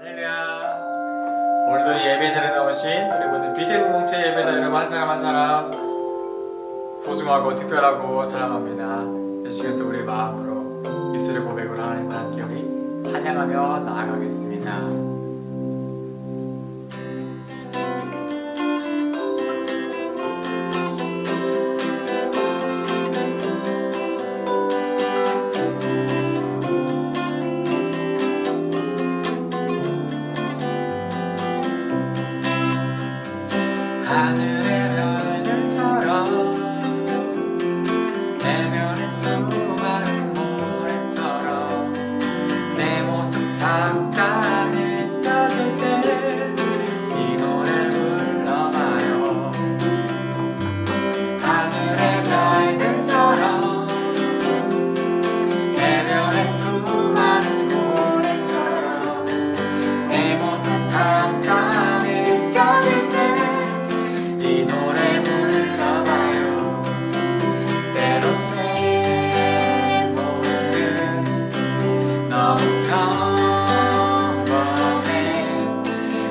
할렐루야. 오늘도 이 예배 자리에 나오신 우리 모든 BTS 공동체 예배자 여러분 한 사람 한 사람 소중하고 특별하고 사랑합니다. 이 시간 또 우리 마음으로 입술의 고백으로 하나님과 함께 우리 찬양하며 나아가겠습니다. 하늘의 별들처럼 내면의 수많은 모래처럼 내 모습 잠깐 느껴질 때 이 노래 불러봐요. 하늘의 별들처럼 내면의 수많은 모래처럼 내 모습 잠깐 느껴질 때 이 노래 불러봐요. 때론 내 모습 너무 평범해.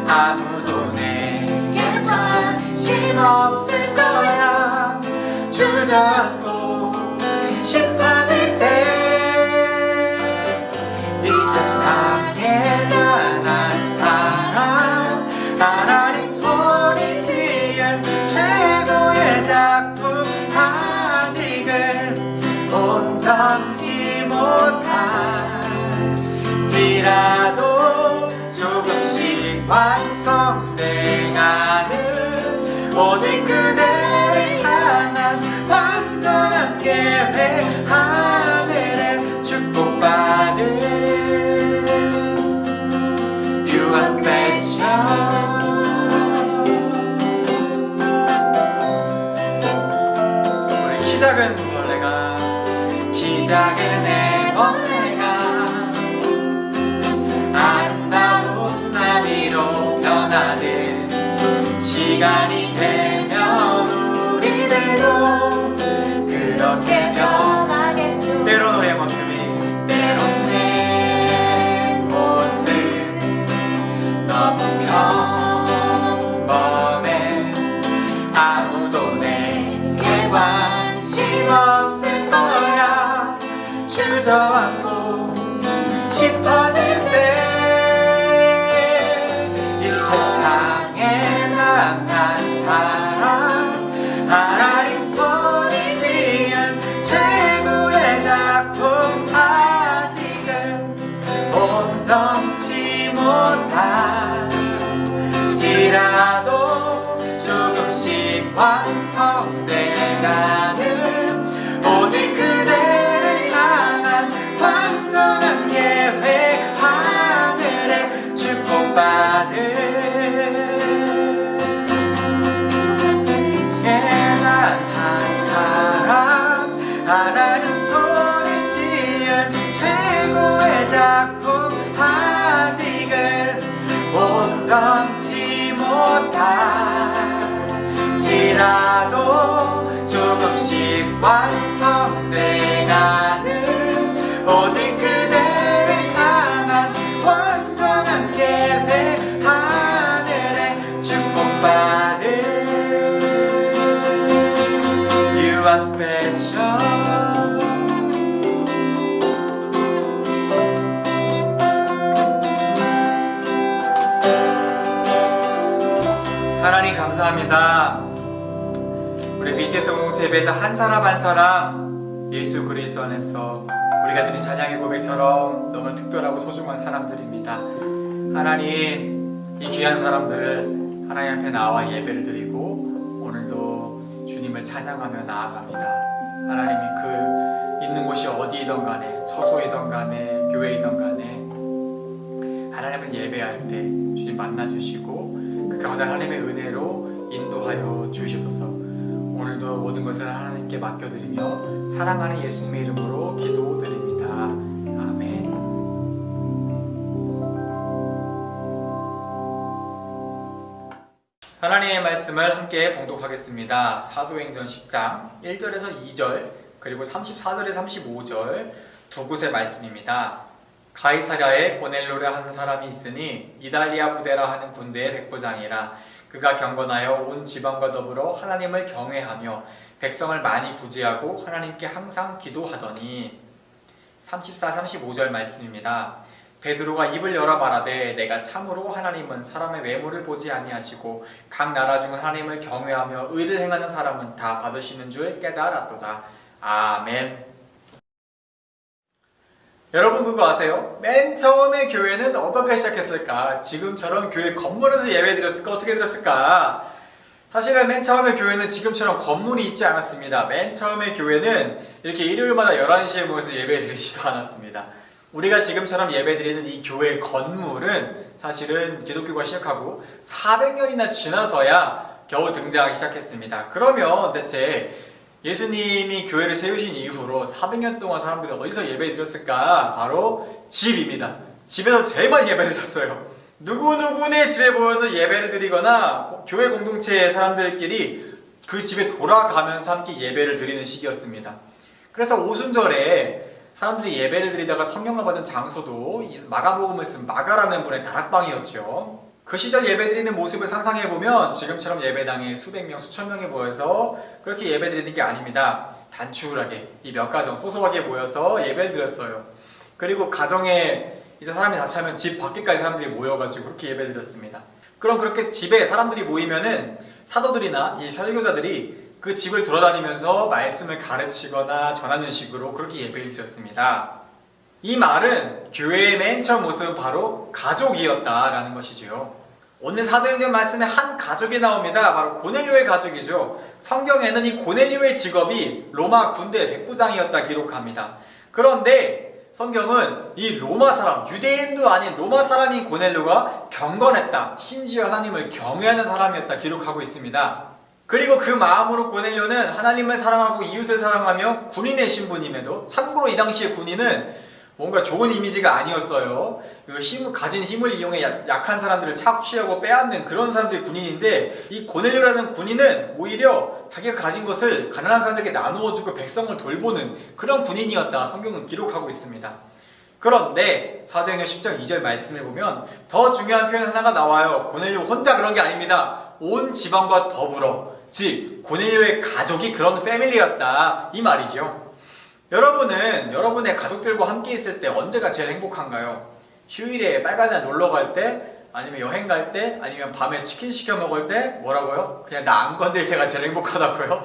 아무도 내게 관심 없을 거야. 주저앉고 싶어질 때 이 세상에 단 한 사람 하나님 손이 지은 최고의 작품 아직은 온전치 못할지라도 조금씩 완성돼가는 오직 그대를 향한 완전한 계획 하늘에 축복받은 You are special. 키 작은 애벌레가 아름다운 나비로 변하는 시간이 되면 우리들도 그렇게 변하겠죠. 때론 내 모습 너무 평범해. 아무도 내게 관심 없을 거야. 주저앉고 싶어질 때 이 세상에 단 한 사람 하나님 손이 지은 최고의 작품 아직은 온전치 못할지라도 조금씩 완성돼가는 오직 그대를 향한 완전한 계획 하늘에 축복받은 예난 한 사람 하나님 손이 지은 최고의 작품 아직은 온전치 못할지라도 조금씩 완성돼가는 오직 그대를 향한 완전한 계획 하늘에 축복받은 You are special. 하나님 감사합니다. 우리 BTS 공동체 예배에서 한 사람 한 사람 예수 그리스도 안에서 우리가 드린 찬양의 고백처럼 너무 특별하고 소중한 사람들입니다. 하나님, 이 귀한 사람들 하나님 앞에 나와 예배를 드리고 오늘도 주님을 찬양하며 나아갑니다. 하나님이 그 있는 곳이 어디이든 간에 처소이든 간에 교회이든 간에 하나님을 예배할 때 주님 만나주시고 그 가운데 하나님의 은혜로 인도하여 주시옵소서. 오늘도 모든 것을 하나님께 맡겨드리며 사랑하는 예수님의 이름으로 기도드립니다. 아멘. 하나님의 말씀을 함께 봉독하겠습니다. 사도행전 10장 1절에서 2절 그리고 34절에서 35절 두 곳의 말씀입니다. 가이사랴에 고넬료라 하는 사람이 있으니 이달리아 부대라 하는 군대의 백부장이라. 그가 경건하여 온 지방과 더불어 하나님을 경외하며 백성을 많이 구제하고 하나님께 항상 기도하더니. 34, 35절 말씀입니다. 베드로가 입을 열어 말하되 내가 참으로 하나님은 사람의 외모를 보지 아니하시고 각 나라 중 하나님을 경외하며 의를 행하는 사람은 다 받으시는 줄 깨달았도다. 아멘. 여러분 그거 아세요? 맨 처음에 교회는 어떻게 시작했을까? 지금처럼 교회 건물에서 예배 드렸을까? 어떻게 드렸을까? 사실은 맨 처음에 교회는 지금처럼 건물이 있지 않았습니다. 맨 처음에 교회는 이렇게 일요일마다 11시에 모여서 예배 드리지도 않았습니다. 우리가 지금처럼 예배드리는 이 교회 건물은 사실은 기독교가 시작하고 400년이나 지나서야 겨우 등장하기 시작했습니다. 그러면 대체 예수님이 교회를 세우신 이후로 400년 동안 사람들이 어디서 예배드렸을까? 바로 집입니다. 집에서 제일 많이 예배드렸어요. 누구누구네 집에 모여서 예배를 드리거나 교회 공동체의 사람들끼리 그 집에 돌아가면서 함께 예배를 드리는 시기였습니다. 그래서 오순절에 사람들이 예배를 드리다가 성령을 받은 장소도 마가복음을 쓴 마가라는 분의 다락방이었죠. 그 시절 예배드리는 모습을 상상해보면 지금처럼 예배당에 수백 명, 수천 명이 모여서 그렇게 예배드리는 게 아닙니다. 단추하게 이 몇 가정 소소하게 모여서 예배를 드렸어요. 그리고 가정에 이제 사람이 다 차면 집 밖에까지 사람들이 모여가지고 그렇게 예배를 드렸습니다. 그럼 그렇게 집에 사람들이 모이면은 사도들이나 이 설교자들이 그 집을 돌아다니면서 말씀을 가르치거나 전하는 식으로 그렇게 예배를 드렸습니다. 이 말은 교회의 맨 처음 모습은 바로 가족이었다라는 것이지요. 오늘 사도행전 말씀에 한 가족이 나옵니다. 바로 고넬료의 가족이죠. 성경에는 이 고넬료의 직업이 로마 군대 백부장이었다 기록합니다. 그런데 성경은 이 로마 사람, 유대인도 아닌 로마 사람인 고넬료가 경건했다, 심지어 하나님을 경외하는 사람이었다 기록하고 있습니다. 그리고 그 마음으로 고넬료는 하나님을 사랑하고 이웃을 사랑하며 군인의 신분임에도, 참고로 이 당시의 군인은 뭔가 좋은 이미지가 아니었어요. 가진 힘을 이용해 약한 사람들을 착취하고 빼앗는 그런 사람들이 군인인데, 이 고넬료라는 군인은 오히려 자기가 가진 것을 가난한 사람들에게 나누어주고 백성을 돌보는 그런 군인이었다 성경은 기록하고 있습니다. 그런데 사도행전 10장 2절 말씀을 보면 더 중요한 표현 하나가 나와요. 고넬료 혼자 그런 게 아닙니다. 온 지방과 더불어, 즉 고넬료의 가족이 그런 패밀리였다 이 말이죠. 여러분은 여러분의 가족들과 함께 있을 때 언제가 제일 행복한가요? 휴일에 빨간 날 놀러 갈 때, 아니면 여행 갈 때, 아니면 밤에 치킨 시켜 먹을 때, 뭐라고요? 그냥 나 안 건들 때가 제일 행복하다고요?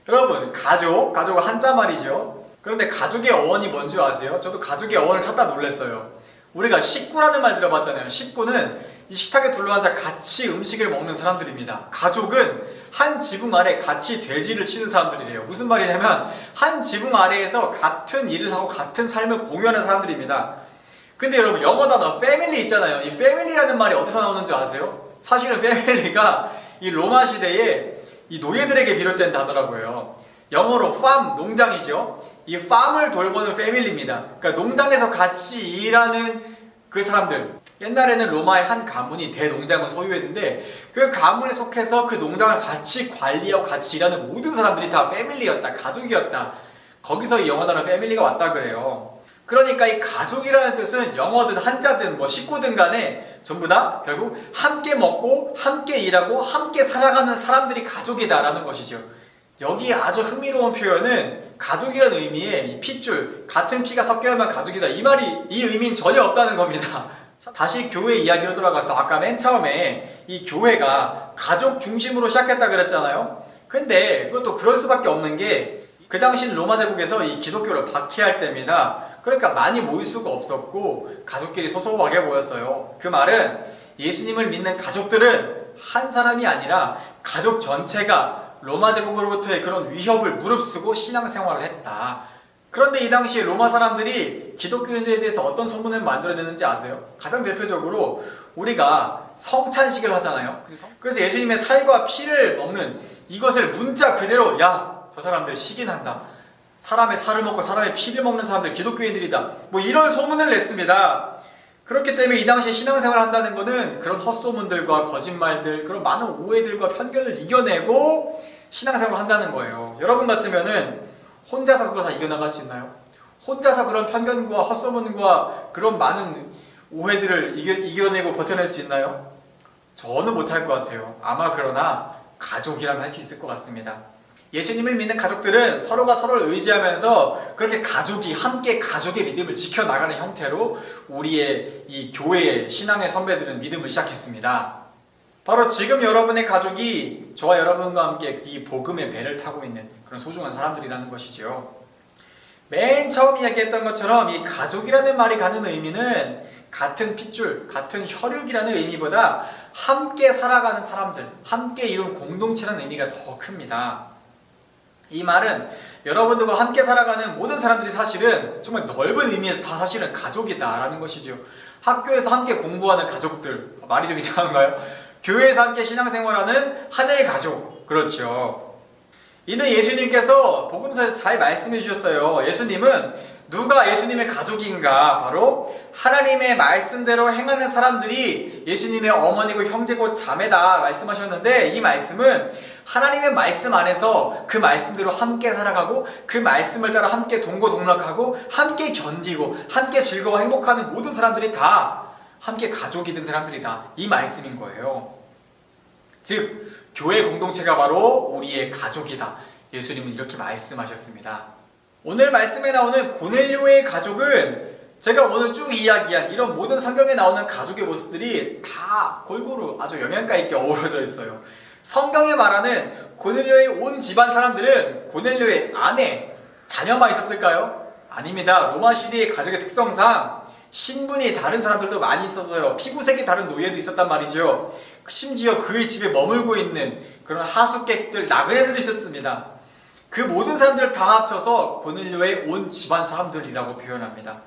여러분, 가족은 한자 말이죠. 그런데 가족의 어원이 뭔지 아세요? 저도 가족의 어원을 찾다 놀랐어요. 우리가 식구라는 말 들어봤잖아요. 식구는 이 식탁에 둘러앉아 같이 음식을 먹는 사람들입니다. 가족은 한 지붕 아래 같이 돼지를 치는 사람들이래요. 무슨 말이냐면 한 지붕 아래에서 같은 일을 하고 같은 삶을 공유하는 사람들입니다. 근데 여러분, 영어 단어 패밀리 있잖아요. 이 패밀리라는 말이 어디서 나오는 줄 아세요? 사실은 패밀리가 이 로마 시대에 이 노예들에게 비롯된 단어라고요. 영어로 farm, 농장이죠. 이 farm을 돌보는 패밀리입니다. 그러니까 농장에서 같이 일하는 그 사람들. 옛날에는 로마의 한 가문이 대농장을 소유했는데 그 가문에 속해서 그 농장을 같이 관리하고 같이 일하는 모든 사람들이 다 패밀리였다, 가족이었다. 거기서 이 영어 단어 패밀리가 왔다 그래요. 그러니까 이 가족이라는 뜻은 영어든 한자든 뭐 식구든 간에 전부 다 결국 함께 먹고 함께 일하고 함께 살아가는 사람들이 가족이다라는 것이죠. 여기 아주 흥미로운 표현은 가족이라는 의미의 이 핏줄, 같은 피가 섞여야만 가족이다, 이 의미는 전혀 없다는 겁니다. 다시 교회 이야기로 돌아가서 아까 맨 처음에 이 교회가 가족 중심으로 시작했다 그랬잖아요. 근데 그것도 그럴 수밖에 없는 게 그 당시 로마 제국에서 이 기독교를 박해할 때입니다. 그러니까 많이 모일 수가 없었고 가족끼리 소소하게 모였어요. 그 말은 예수님을 믿는 가족들은 한 사람이 아니라 가족 전체가 로마 제국으로부터의 그런 위협을 무릅쓰고 신앙생활을 했다. 그런데 이 당시에 로마 사람들이 기독교인들에 대해서 어떤 소문을 만들어내는지 아세요? 가장 대표적으로 우리가 성찬식을 하잖아요. 그래서 예수님의 살과 피를 먹는 이것을 문자 그대로, 야, 저 사람들 시기난다, 사람의 살을 먹고 사람의 피를 먹는 사람들 기독교인들이다, 뭐 이런 소문을 냈습니다. 그렇기 때문에 이 당시에 신앙생활을 한다는 것은 그런 헛소문들과 거짓말들, 그런 많은 오해들과 편견을 이겨내고 신앙생활을 한다는 거예요. 여러분 같으면은 혼자서 그걸 다 이겨나갈 수 있나요? 혼자서 그런 편견과 헛소문과 그런 많은 오해들을 이겨내고 버텨낼 수 있나요? 저는 못할 것 같아요. 아마 그러나 가족이라면 할 수 있을 것 같습니다. 예수님을 믿는 가족들은 서로가 서로를 의지하면서 그렇게 함께 가족의 믿음을 지켜나가는 형태로 우리의 이 교회의 신앙의 선배들은 믿음을 시작했습니다. 바로 지금 여러분의 가족이 저와 여러분과 함께 이 복음의 배를 타고 있는 그런 소중한 사람들이라는 것이죠. 맨 처음 이야기했던 것처럼 이 가족이라는 말이 가는 의미는 같은 핏줄, 같은 혈육이라는 의미보다 함께 살아가는 사람들, 함께 이룬 공동체라는 의미가 더 큽니다. 이 말은 여러분들과 함께 살아가는 모든 사람들이 사실은 정말 넓은 의미에서 다 사실은 가족이다라는 것이죠. 학교에서 함께 공부하는 가족들, 말이 좀 이상한가요? 교회에서 함께 신앙생활하는 하늘 가족, 그렇죠. 이는 예수님께서 복음서에서 잘 말씀해 주셨어요. 예수님은 누가 예수님의 가족인가? 바로 하나님의 말씀대로 행하는 사람들이 예수님의 어머니고 형제고 자매다 말씀하셨는데, 이 말씀은 하나님의 말씀 안에서 그 말씀대로 함께 살아가고 그 말씀을 따라 함께 동고동락하고 함께 견디고 함께 즐거워 행복하는 모든 사람들이 다 함께 가족이 된 사람들이다, 이 말씀인 거예요. 즉 교회 공동체가 바로 우리의 가족이다, 예수님은 이렇게 말씀하셨습니다. 오늘 말씀에 나오는 고넬료의 가족은 제가 오늘 쭉 이야기한 이런 모든 성경에 나오는 가족의 모습들이 다 골고루 아주 영양가 있게 어우러져 있어요. 성경에 말하는 고넬료의 온 집안 사람들은 고넬료의 아내, 자녀만 있었을까요? 아닙니다. 로마 시대의 가족의 특성상 신분이 다른 사람들도 많이 있어서요. 피부색이 다른 노예도 있었단 말이죠. 심지어 그의 집에 머물고 있는 그런 하숙객들, 나그네들도 있었습니다. 그 모든 사람들을 다 합쳐서 고넬료의 온 집안 사람들이라고 표현합니다.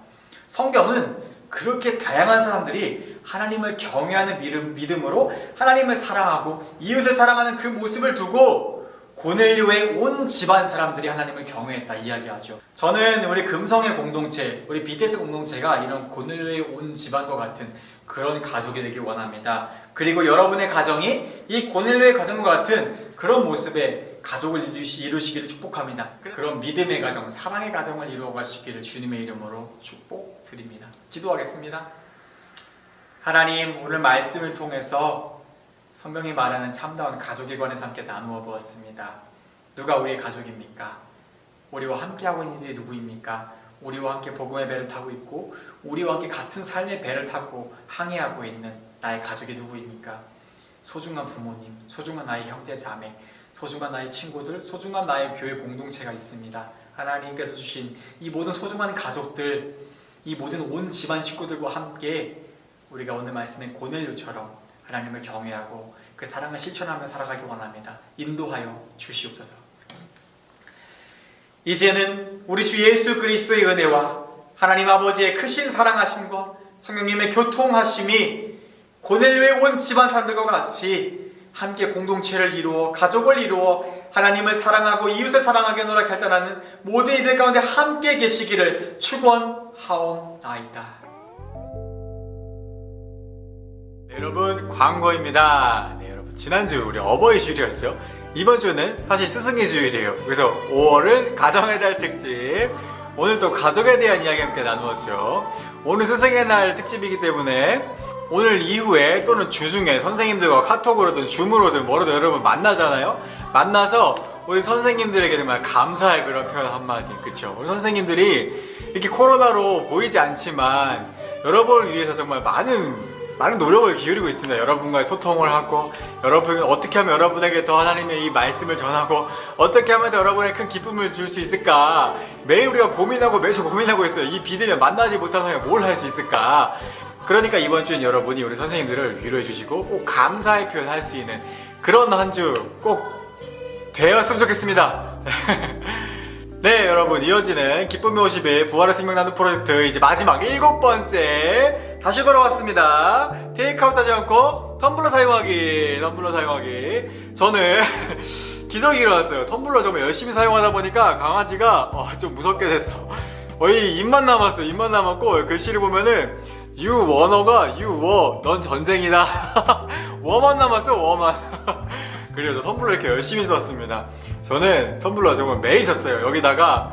성경은 그렇게 다양한 사람들이 하나님을 경외하는 믿음으로 하나님을 사랑하고 이웃을 사랑하는 그 모습을 두고 고넬료의 온 집안 사람들이 하나님을 경외했다 이야기하죠. 저는 우리 금성의 공동체, 우리 BTS 공동체가 이런 고넬료의 온 집안과 같은 그런 가족이 되길 원합니다. 그리고 여러분의 가정이 이 고넬료의 가정과 같은 그런 모습의 가족을 이루시기를 축복합니다. 그런 믿음의 가정, 사랑의 가정을 이루어 가시기를 주님의 이름으로 축복드립니다. 기도하겠습니다. 하나님, 오늘 말씀을 통해서 성경이 말하는 참다운 가족에 관해서 함께 나누어 보았습니다. 누가 우리의 가족입니까? 우리와 함께하고 있는 이들이 누구입니까? 우리와 함께 복음의 배를 타고 있고 우리와 함께 같은 삶의 배를 타고 항해하고 있는 나의 가족이 누구입니까? 소중한 부모님, 소중한 나의 형제 자매, 소중한 나의 친구들, 소중한 나의 교회 공동체가 있습니다. 하나님께서 주신 이 모든 소중한 가족들, 이 모든 온 집안 식구들과 함께 우리가 오늘 말씀의 고넬료처럼 하나님을 경외하고 그 사랑을 실천하며 살아가기 원합니다. 인도하여 주시옵소서. 이제는 우리 주 예수 그리스도의 은혜와 하나님 아버지의 크신 사랑하심과 성령님의 교통하심이 고넬료의 온 집안 사람들과 같이 함께 공동체를 이루어 가족을 이루어 하나님을 사랑하고 이웃을 사랑하게 노력 결단하는 모든 이들 가운데 함께 계시기를 축원하옵나이다. 네, 여러분, 광고입니다. 네, 여러분, 지난주 우리 어버이 주일이었어요. 이번 주는 사실 스승의 주일이에요. 그래서 5월은 가정의 달 특집, 오늘 또 가족에 대한 이야기 함께 나누었죠. 오늘 스승의 날 특집이기 때문에 오늘 이후에 또는 주중에 선생님들과 카톡으로든 줌으로든 뭐로든 여러분 만나잖아요. 만나서 우리 선생님들에게 정말 감사의 그런 표현 한마디, 그쵸? 우리 선생님들이 이렇게 코로나로 보이지 않지만 여러분을 위해서 정말 많은 노력을 기울이고 있습니다. 여러분과의 소통을 하고, 여러분 어떻게 하면 여러분에게 더 하나님의 이 말씀을 전하고, 어떻게 하면 더 여러분에게 큰 기쁨을 줄 수 있을까, 매일 우리가 매주 고민하고 있어요. 이 비대면 만나지 못해서 뭘 할 수 있을까. 그러니까 이번 주엔 여러분이 우리 선생님들을 위로해 주시고 꼭 감사의 표현할 수 있는 그런 한 주 꼭 되었으면 좋겠습니다. 네, 여러분, 이어지는 기쁨의 50일 부활의 생명 나눔 프로젝트 이제 마지막 7번째 다시 돌아왔습니다. 테이크아웃 하지 않고 텀블러 사용하기. 저는 기적이 일어났어요. 텀블러 정말 열심히 사용하다 보니까 강아지가 좀 무섭게 됐어. 거의 입만 남았어. 입만 남았고 글씨를 보면은 유원어가 유워 넌 전쟁이다. 워만 남았어. 워만. 그래서 텀블러 이렇게 열심히 썼습니다. 저는 텀블러 정말 매일 썼어요. 여기다가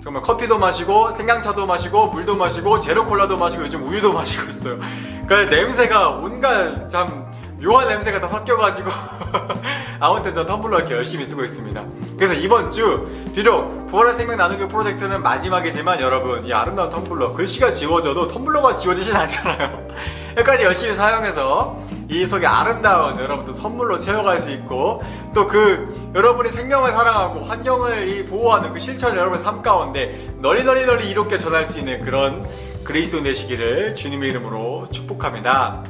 정말 커피도 마시고 생강차도 마시고 물도 마시고 제로콜라도 마시고 요즘 우유도 마시고 있어요. 그 냄새가 온갖 참 묘한 냄새가 다 섞여가지고 아무튼 전 텀블러 이렇게 열심히 쓰고 있습니다. 그래서 이번 주 비록 부활의 생명 나누기 프로젝트는 마지막이지만 여러분 이 아름다운 텀블러 글씨가 지워져도 텀블러가 지워지진 않잖아요. 여기까지 열심히 사용해서 이 속에 아름다운 여러분들 선물로 채워갈 수 있고 또 그 여러분이 생명을 사랑하고 환경을 이 보호하는 그 실천을 여러분의 삶 가운데 널리 이롭게 전할 수 있는 그런 그레이스온 되시기를 주님의 이름으로 축복합니다.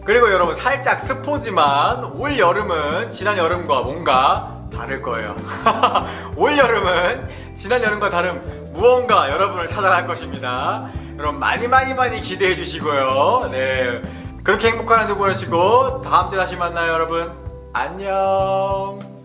그리고 여러분 살짝 스포지만 올 여름은 지난 여름과 뭔가 다를 거예요. 올 여름은 지난 여름과 다른 무언가 여러분을 찾아갈 것입니다. 여러분 많이 기대해 주시고요. 네, 그렇게 행복한 한 주 보내시고 다음 주에 다시 만나요 여러분. 안녕.